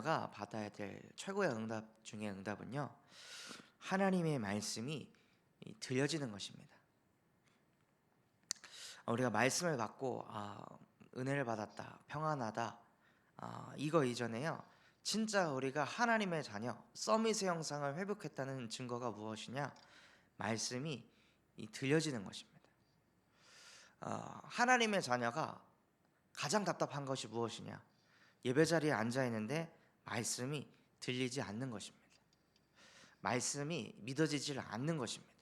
가 받아야 될 최고의 응답 중의 응답은요, 하나님의 말씀이 들려지는 것입니다. 우리가 말씀을 받고 은혜를 받았다, 평안하다, 이거 이전에요, 진짜 우리가 하나님의 자녀, 서밋의 형상을 회복했다는 증거가 무엇이냐? 말씀이 들려지는 것입니다. 하나님의 자녀가 가장 답답한 것이 무엇이냐? 예배 자리에 앉아 있는데 말씀이 들리지 않는 것입니다. 말씀이 믿어지질 않는 것입니다.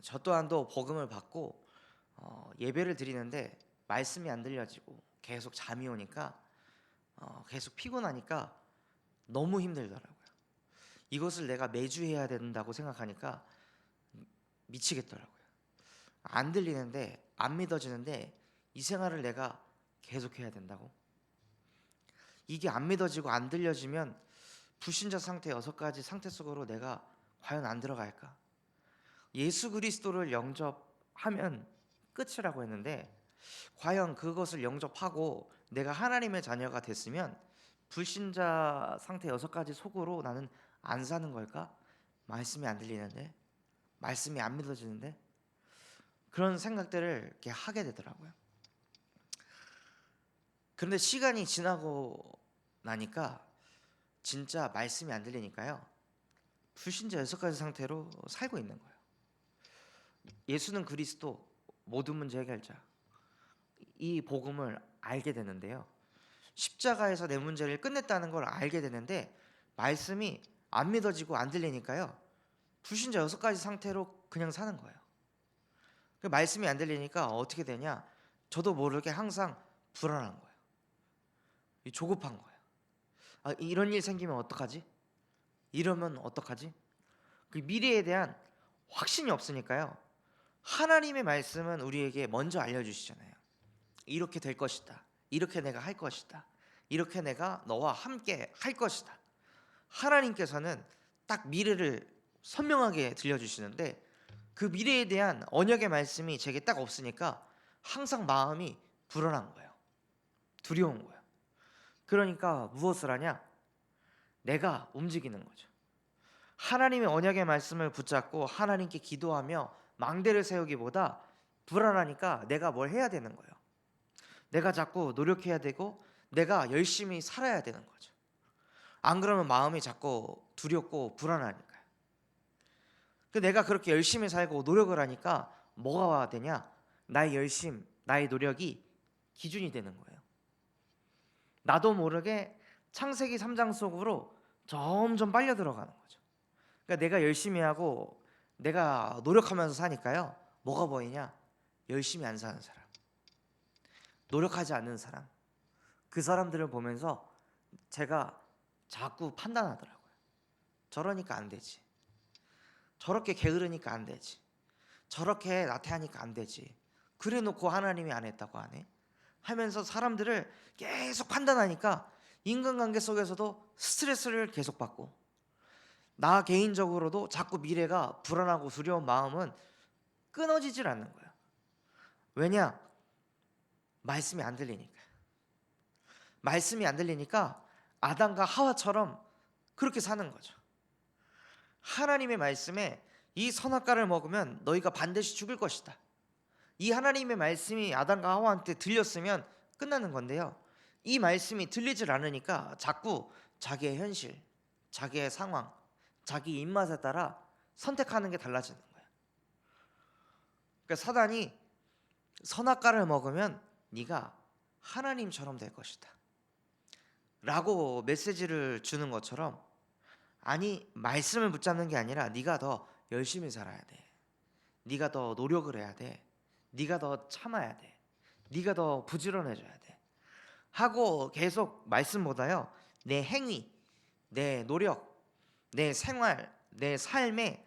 저 또한도 복음을 받고 예배를 드리는데 말씀이 안 들려지고 계속 잠이 오니까 계속 피곤하니까 너무 힘들더라고요. 이것을 내가 매주 해야 된다고 생각하니까 미치겠더라고요. 안 들리는데, 안 믿어지는데 이 생활을 내가 계속 해야 된다고? 이게 안 믿어지고 안 들려지면 불신자 상태 6가지 상태 속으로 내가 과연 안 들어갈까? 예수 그리스도를 영접하면 끝이라고 했는데, 과연 그것을 영접하고 내가 하나님의 자녀가 됐으면 불신자 상태 6가지 속으로 나는 안 사는 걸까? 말씀이 안 들리는데, 말씀이 안 믿어지는데, 그런 생각들을 이렇게 하게 되더라고요. 그런데 시간이 지나고 나니까 진짜 말씀이 안 들리니까요, 불신자 6가지 상태로 살고 있는 거예요. 예수는 그리스도, 모든 문제 해결자, 이 복음을 알게 되는데요, 십자가에서 내 문제를 끝냈다는 걸 알게 되는데 말씀이 안 믿어지고 안 들리니까요, 불신자 6가지 상태로 그냥 사는 거예요. 그 말씀이 안 들리니까 어떻게 되냐? 저도 모르게 항상 불안한 거예요. 조급한 거예요. 이런 일 생기면 어떡하지? 이러면 어떡하지? 그 미래에 대한 확신이 없으니까요, 하나님의 말씀은 우리에게 먼저 알려주시잖아요. 이렇게 될 것이다, 이렇게 내가 할 것이다, 이렇게 내가 너와 함께 할 것이다. 하나님께서는 딱 미래를 선명하게 들려주시는데, 그 미래에 대한 언약의 말씀이 제게 딱 없으니까 항상 마음이 불안한 거예요. 두려운 거예요. 그러니까 무엇을 하냐? 내가 움직이는 거죠. 하나님의 언약의 말씀을 붙잡고 하나님께 기도하며 망대를 세우기보다 불안하니까 내가 뭘 해야 되는 거예요. 내가 자꾸 노력해야 되고 내가 열심히 살아야 되는 거죠. 안 그러면 마음이 자꾸 두렵고 불안하니까요. 내가 그렇게 열심히 살고 노력을 하니까 뭐가 되냐? 나의 열심, 나의 노력이 기준이 되는 거예요. 나도 모르게 창세기 3장 속으로 점점 빨려 들어가는 거죠. 그러니까 내가 열심히 하고 내가 노력하면서 사니까요, 뭐가 보이냐? 열심히 안 사는 사람, 노력하지 않는 사람, 그 사람들을 보면서 제가 자꾸 판단하더라고요. 저러니까 안 되지, 저렇게 게으르니까 안 되지, 저렇게 나태하니까 안 되지, 그래 놓고 하나님이 안 했다고 하네 하면서 사람들을 계속 판단하니까 인간관계 속에서도 스트레스를 계속 받고, 나 개인적으로도 자꾸 미래가 불안하고 두려운 마음은 끊어지질 않는 거예요. 왜냐? 말씀이 안 들리니까. 말씀이 안 들리니까 아담과 하와처럼 그렇게 사는 거죠. 하나님의 말씀에 이 선악과를 먹으면 너희가 반드시 죽을 것이다, 이 하나님의 말씀이 아담과 하와한테 들렸으면 끝나는 건데요, 이 말씀이 들리질 않으니까 자꾸 자기의 현실, 자기의 상황, 자기 입맛에 따라 선택하는 게 달라지는 거예요. 그러니까 사단이 선악과를 먹으면 네가 하나님처럼 될 것이다 라고 메시지를 주는 것처럼, 아니, 말씀을 붙잡는 게 아니라 네가 더 열심히 살아야 돼, 네가 더 노력을 해야 돼, 네가 더 참아야 돼, 네가 더 부지런해져야 돼 하고 계속 말씀보다요, 내 행위, 내 노력, 내 생활, 내 삶에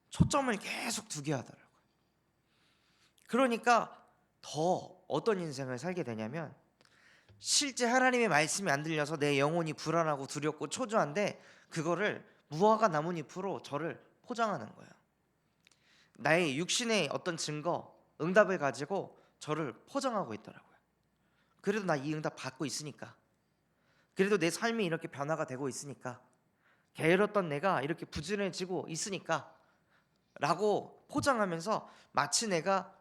초점을 계속 두게 하더라고요. 그러니까 더 어떤 인생을 살게 되냐면, 실제 하나님의 말씀이 안 들려서 내 영혼이 불안하고 두렵고 초조한데 그거를 무화과 나뭇잎으로 저를 포장하는 거예요. 나의 육신의 어떤 증거, 응답을 가지고 저를 포장하고 있더라고요. 그래도 나 이 응답 받고 있으니까, 그래도 내 삶이 이렇게 변화가 되고 있으니까, 게으렀던 내가 이렇게 부지런해지고 있으니까 라고 포장하면서 마치 내가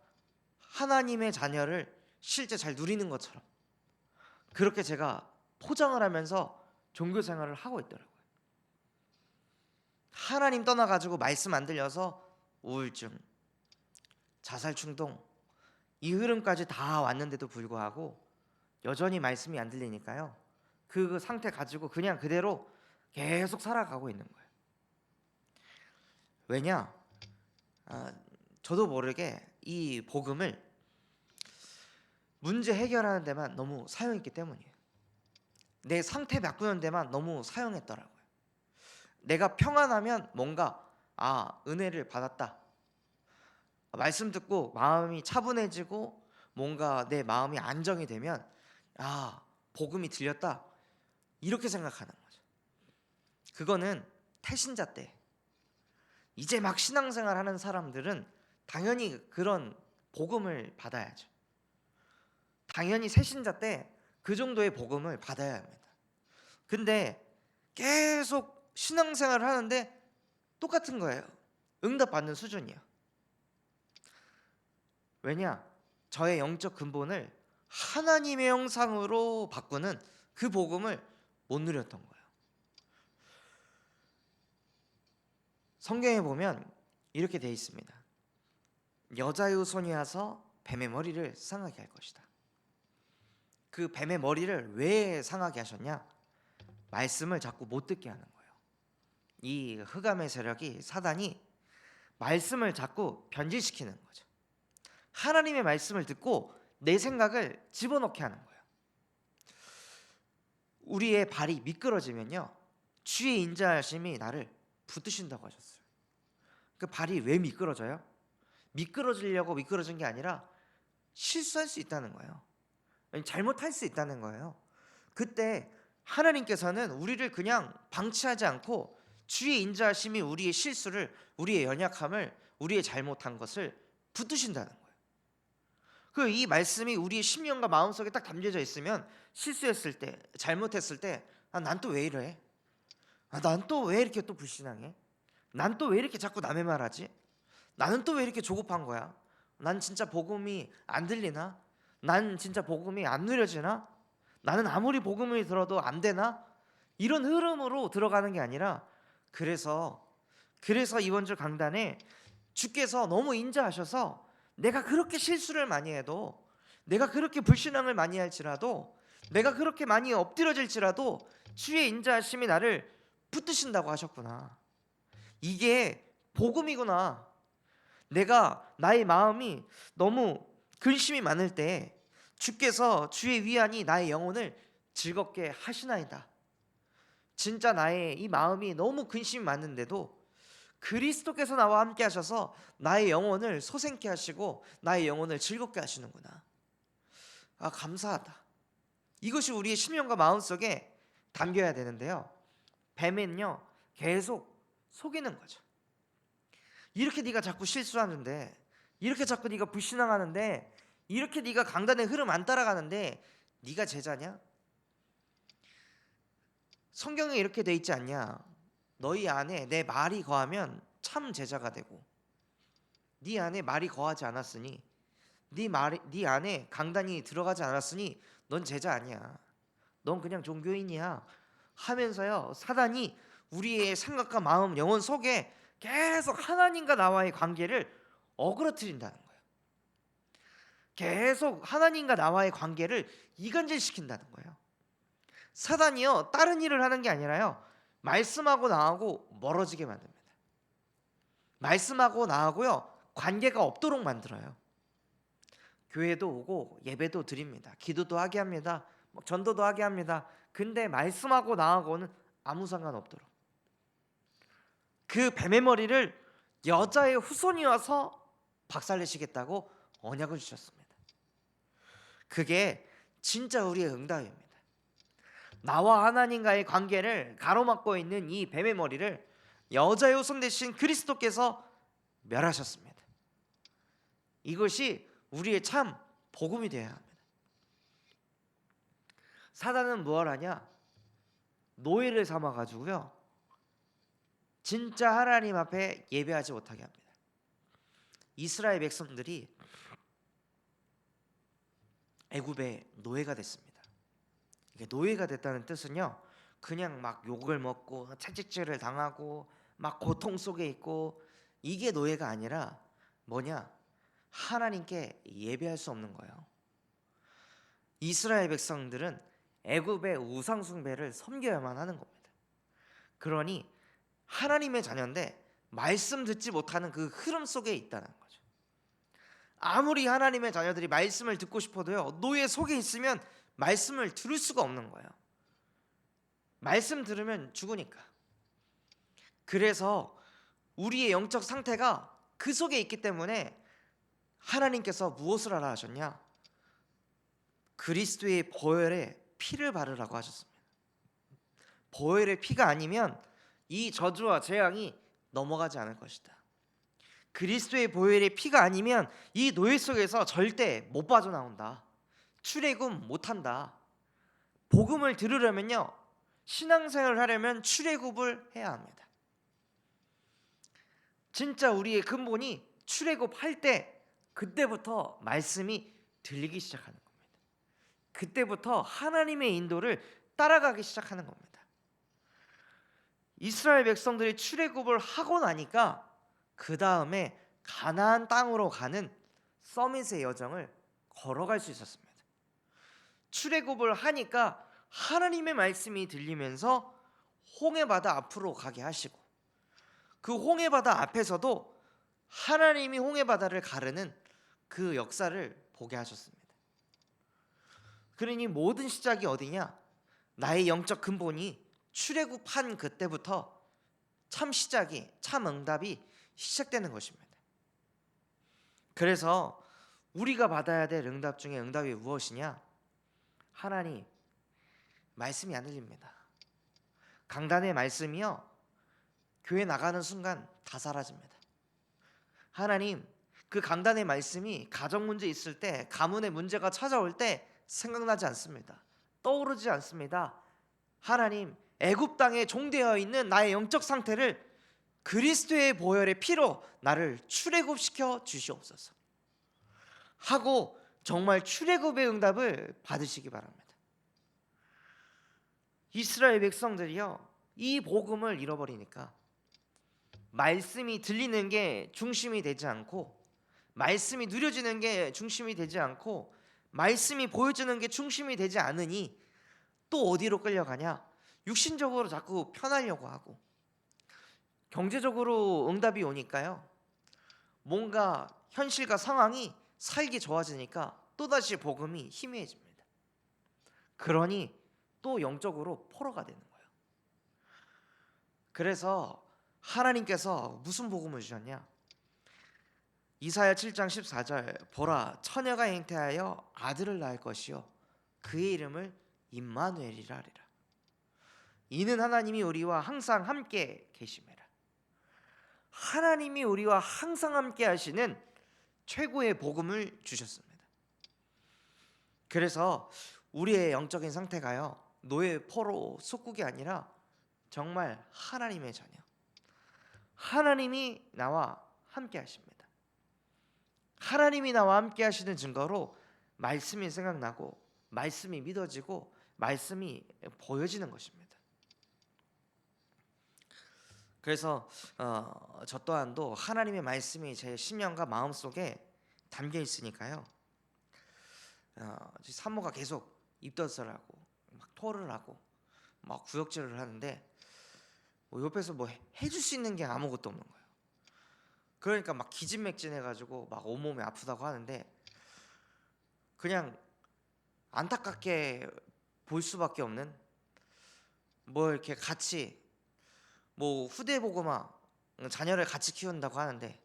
하나님의 자녀를 실제 잘 누리는 것처럼 그렇게 제가 포장을 하면서 종교 생활을 하고 있더라고요. 하나님 떠나가지고 말씀 안 들려서 우울증, 자살 충동, 이 흐름까지 다 왔는데도 불구하고 여전히 말씀이 안 들리니까요, 그 상태 가지고 그냥 그대로 계속 살아가고 있는 거예요. 왜냐? 저도 모르게 이 복음을 문제 해결하는 데만 너무 사용했기 때문이에요. 내 상태 바꾸는 데만 너무 사용했더라고요. 내가 평안하면 뭔가 은혜를 받았다, 말씀 듣고 마음이 차분해지고 뭔가 내 마음이 안정이 되면 복음이 들렸다, 이렇게 생각하는 거죠. 그거는 태신자 때, 이제 막 신앙생활 하는 사람들은 당연히 그런 복음을 받아야죠. 당연히 새신자 때 그 정도의 복음을 받아야 합니다. 근데 계속 신앙생활을 하는데 똑같은 거예요. 응답받는 수준이요. 왜냐? 저의 영적 근본을 하나님의 형상으로 바꾸는 그 복음을 못 누렸던 거예요. 성경에 보면 이렇게 되어 있습니다. 여자의 후손이 와서 뱀의 머리를 상하게 할 것이다. 그 뱀의 머리를 왜 상하게 하셨냐? 말씀을 자꾸 못 듣게 하는 거예요. 이 흑암의 세력이, 사단이 말씀을 자꾸 변질시키는 거죠. 하나님의 말씀을 듣고 내 생각을 집어넣게 하는 거예요. 우리의 발이 미끄러지면요, 주의 인자하심이 나를 붙드신다고 하셨어요. 그 발이 왜 미끄러져요? 미끄러지려고 미끄러진 게 아니라 실수할 수 있다는 거예요. 잘못할 수 있다는 거예요. 그때 하나님께서는 우리를 그냥 방치하지 않고 주의 인자하심이 우리의 실수를, 우리의 연약함을, 우리의 잘못한 것을 붙드신다는 거예요. 이 말씀이 우리의 심령과 마음속에 딱 담겨져 있으면 실수했을 때, 잘못했을 때 난 또 왜 이래? 난 또 왜 이렇게 또 불신앙해? 난 또 왜 이렇게 자꾸 남의 말하지? 나는 또 왜 이렇게 조급한 거야? 난 진짜 복음이 안 들리나? 난 진짜 복음이 안 누려지나? 나는 아무리 복음을 들어도 안 되나? 이런 흐름으로 들어가는 게 아니라, 그래서 이번 주 강단에 주께서 너무 인자하셔서 내가 그렇게 실수를 많이 해도, 내가 그렇게 불신앙을 많이 할지라도, 내가 그렇게 많이 엎드려질지라도 주의 인자하심이 나를 붙드신다고 하셨구나. 이게 복음이구나. 내가 나의 마음이 너무 근심이 많을 때 주께서 주의 위안이 나의 영혼을 즐겁게 하시나이다. 진짜 나의 이 마음이 너무 근심이 많은데도 그리스도께서 나와 함께 하셔서 나의 영혼을 소생케 하시고 나의 영혼을 즐겁게 하시는구나. 감사하다. 이것이 우리의 심령과 마음속에 담겨야 되는데요, 뱀은요 계속 속이는 거죠. 이렇게 네가 자꾸 실수하는데, 이렇게 자꾸 네가 불신앙하는데, 이렇게 네가 강단의 흐름 안 따라가는데 네가 제자냐? 성경에 이렇게 돼 있지 않냐? 너희 안에 내 말이 거하면 참 제자가 되고, 네 안에 말이 거하지 않았으니, 네 안에 강단이 들어가지 않았으니 넌 제자 아니야. 넌 그냥 종교인이야 하면서요, 사단이 우리의 생각과 마음, 영혼 속에 계속 하나님과 나와의 관계를 어그러뜨린다는 거예요. 계속 하나님과 나와의 관계를 이간질시킨다는 거예요. 사단이요 다른 일을 하는 게 아니라요, 말씀하고 나하고 멀어지게 만듭니다. 말씀하고 나하고요 관계가 없도록 만들어요. 교회도 오고 예배도 드립니다. 기도도 하게 합니다. 전도도 하게 합니다. 근데 말씀하고 나하고는 아무 상관없도록, 그 뱀의 머리를 여자의 후손이 와서 박살내시겠다고 언약을 주셨습니다. 그게 진짜 우리의 응답입니다. 나와 하나님과의 관계를 가로막고 있는 이 뱀의 머리를 여자의 후손 대신 그리스도께서 멸하셨습니다. 이것이 우리의 참 복음이 되어야 합니다. 사단은 무엇 하냐? 노예를 삼아 가지고요, 진짜 하나님 앞에 예배하지 못하게 합니다. 이스라엘 백성들이 애굽의 노예가 됐습니다. 이게 노예가 됐다는 뜻은요, 그냥 막 욕을 먹고 채찍질을 당하고 막 고통 속에 있고, 이게 노예가 아니라 뭐냐? 하나님께 예배할 수 없는 거예요. 이스라엘 백성들은 애굽의 우상 숭배를 섬겨야만 하는 겁니다. 그러니 하나님의 자녀인데 말씀 듣지 못하는 그 흐름 속에 있다는 거죠. 아무리 하나님의 자녀들이 말씀을 듣고 싶어도요, 노예 속에 있으면 말씀을 들을 수가 없는 거예요. 말씀 들으면 죽으니까. 그래서 우리의 영적 상태가 그 속에 있기 때문에 하나님께서 무엇을 하라 하셨냐? 그리스도의 보혈에 피를 바르라고 하셨습니다. 보혈의 피가 아니면 이 저주와 재앙이 넘어가지 않을 것이다. 그리스도의 보혈의 피가 아니면 이 노예 속에서 절대 못 빠져나온다. 출애굽 못한다. 복음을 들으려면요, 신앙생활을 하려면 출애굽을 해야 합니다. 진짜 우리의 근본이 출애굽할 때, 그때부터 말씀이 들리기 시작하는 겁니다. 그때부터 하나님의 인도를 따라가기 시작하는 겁니다. 이스라엘 백성들이 출애굽을 하고 나니까 그 다음에 가나안 땅으로 가는 서밋의 여정을 걸어갈 수 있었습니다. 출애굽을 하니까 하나님의 말씀이 들리면서 홍해바다 앞으로 가게 하시고, 그 홍해바다 앞에서도 하나님이 홍해바다를 가르는 그 역사를 보게 하셨습니다. 그러니 모든 시작이 어디냐? 나의 영적 근본이 출애굽한 그때부터 참 시작이, 참 응답이 시작되는 것입니다. 그래서 우리가 받아야 될 응답 중에 응답이 무엇이냐? 하나님, 말씀이 안 들립니다. 강단의 말씀이요, 교회 나가는 순간 다 사라집니다. 하나님, 그 강단의 말씀이 가정 문제 있을 때, 가문의 문제가 찾아올 때 생각나지 않습니다. 떠오르지 않습니다. 하나님, 애굽 땅에 종되어 있는 나의 영적 상태를 그리스도의 보혈의 피로 나를 출애굽시켜 주시옵소서 하고 정말 출애굽의 응답을 받으시기 바랍니다. 이스라엘 백성들이요, 이 복음을 잃어버리니까 말씀이 들리는 게 중심이 되지 않고, 말씀이 누려지는 게 중심이 되지 않고, 말씀이 보여지는 게 중심이 되지 않으니 또 어디로 끌려가냐? 육신적으로 자꾸 편하려고 하고, 경제적으로 응답이 오니까요, 뭔가 현실과 상황이 살기 좋아지니까 또다시 복음이 희미해집니다. 그러니 또 영적으로 포로가 되는 거예요. 그래서 하나님께서 무슨 복음을 주셨냐? 이사야 7장 14절, 보라, 처녀가 잉태하여 아들을 낳을 것이요 그의 이름을 임마누엘이라 하리라. 이는 하나님이 우리와 항상 함께 계심이라. 하나님이 우리와 항상 함께 하시는 최고의 복음을 주셨습니다. 그래서 우리의 영적인 상태가요, 노예, 포로, 속국이 아니라 정말 하나님의 자녀, 하나님이 나와 함께 하십니다. 하나님이 나와 함께 하시는 증거로 말씀이 생각나고, 말씀이 믿어지고, 말씀이 보여지는 것입니다. 그래서 저 또한도 하나님의 말씀이 제 심령과 마음속에 담겨 있으니까요, 산모가 계속 입덧을 하고 막 토를 하고 막 구역질을 하는데, 뭐 옆에서 뭐 해줄 수 있는 게 아무것도 없는 거예요. 그러니까 막 기진맥진해가지고 막 온몸이 아프다고 하는데, 그냥 안타깝게 볼 수밖에 없는, 뭐 이렇게 같이 뭐 후대보고마 자녀를 같이 키운다고 하는데,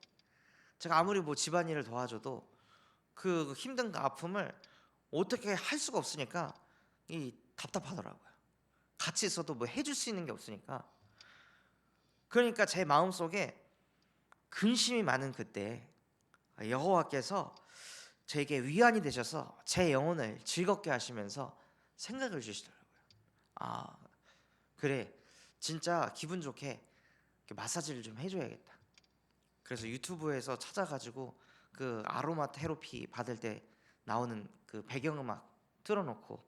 제가 아무리 뭐 집안일을 도와줘도 그 힘든가 아픔을 어떻게 할 수가 없으니까 이 답답하더라고요. 같이 있어도 뭐 해줄 수 있는 게 없으니까. 그러니까 제 마음속에 근심이 많은 그때 여호와께서 저에게 위안이 되셔서 제 영혼을 즐겁게 하시면서 생각을 주시더라고요. 그래, 진짜 기분 좋게 이렇게 마사지를 좀 해줘야겠다. 그래서 유튜브에서 찾아가지고 그 아로마 테라피 받을 때 나오는 그 배경음악 틀어놓고,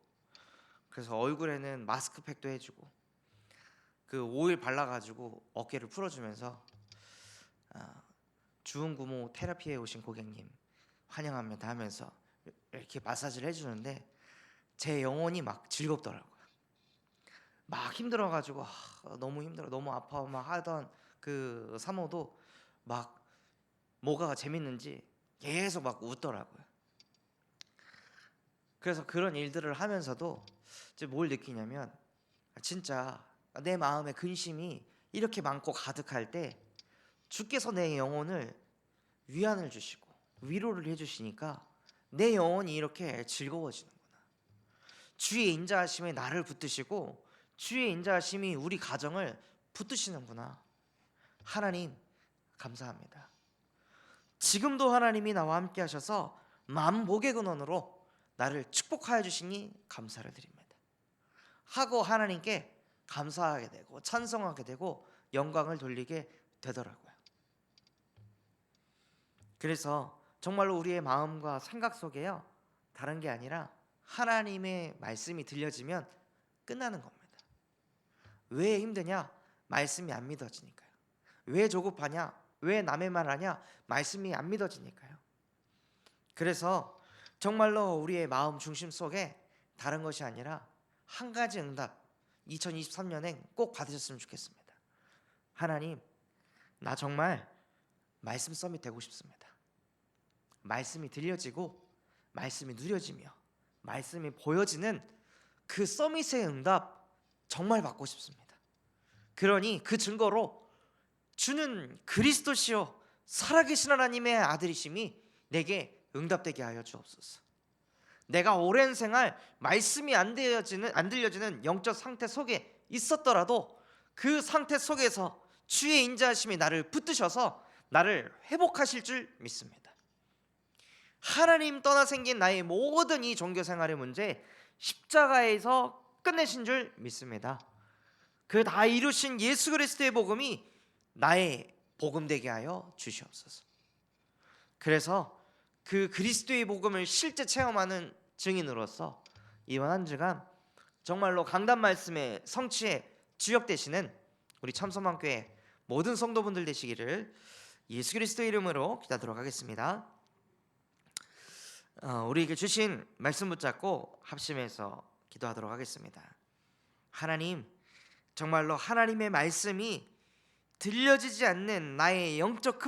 그래서 얼굴에는 마스크팩도 해주고 그 오일 발라가지고 어깨를 풀어주면서 주은구모 테라피에 오신 고객님 환영합니다 하면서 이렇게 마사지를 해주는데 제 영혼이 막 즐겁더라고요. 막 힘들어가지고 너무 힘들어, 너무 아파 막 하던 그 사모도 막 뭐가 재밌는지 계속 막 웃더라고요. 그래서 그런 일들을 하면서도 이제 뭘 느끼냐면, 진짜 내 마음에 근심이 이렇게 많고 가득할 때 주께서 내 영혼을 위안을 주시고 위로를 해주시니까 내 영혼이 이렇게 즐거워지는구나. 주의 인자하심에 나를 붙드시고 주의 인자하심이 우리 가정을 붙드시는구나. 하나님 감사합니다. 지금도 하나님이 나와 함께 하셔서 만복의 근원으로 나를 축복하여 주시니 감사를 드립니다 하고 하나님께 감사하게 되고 찬송하게 되고 영광을 돌리게 되더라고요. 그래서 정말로 우리의 마음과 생각 속에요, 다른 게 아니라 하나님의 말씀이 들려지면 끝나는 겁니다. 왜 힘드냐? 말씀이 안 믿어지니까요. 왜 조급하냐? 왜 남의 말 하냐? 말씀이 안 믿어지니까요. 그래서 정말로 우리의 마음 중심 속에 다른 것이 아니라 한 가지 응답 2023년에 꼭 받으셨으면 좋겠습니다. 하나님, 나 정말 말씀 서밋 되고 싶습니다. 말씀이 들려지고 말씀이 누려지며 말씀이 보여지는 그 서밋의 응답 정말 받고 싶습니다. 그러니 그 증거로 주는 그리스도시요 살아계신 하나님의 아들이심이 내게 응답되게 하여 주옵소서. 내가 오랜 생활 말씀이 안 들려지는 영적 상태 속에 있었더라도 그 상태 속에서 주의 인자하심이 나를 붙드셔서 나를 회복하실 줄 믿습니다. 하나님 떠나 생긴 나의 모든 이 종교 생활의 문제 십자가에서 끝내신 줄 믿습니다. 그 다 이루신 예수 그리스도의 복음이 나의 복음 되게 하여 주시옵소서. 그래서 그 그리스도의 복음을 실제 체험하는 증인으로서 이번 한 주간 정말로 강단 말씀의 성취에 주역되시는 우리 참소망교회 모든 성도분들 되시기를 예수 그리스도의 이름으로 기도하도록 하겠습니다. 우리에게 주신 말씀 붙잡고 합심해서 기도하도록 하겠습니다. 하나님, 정말로 하나님의 말씀이 들려지지 않는 나의 영적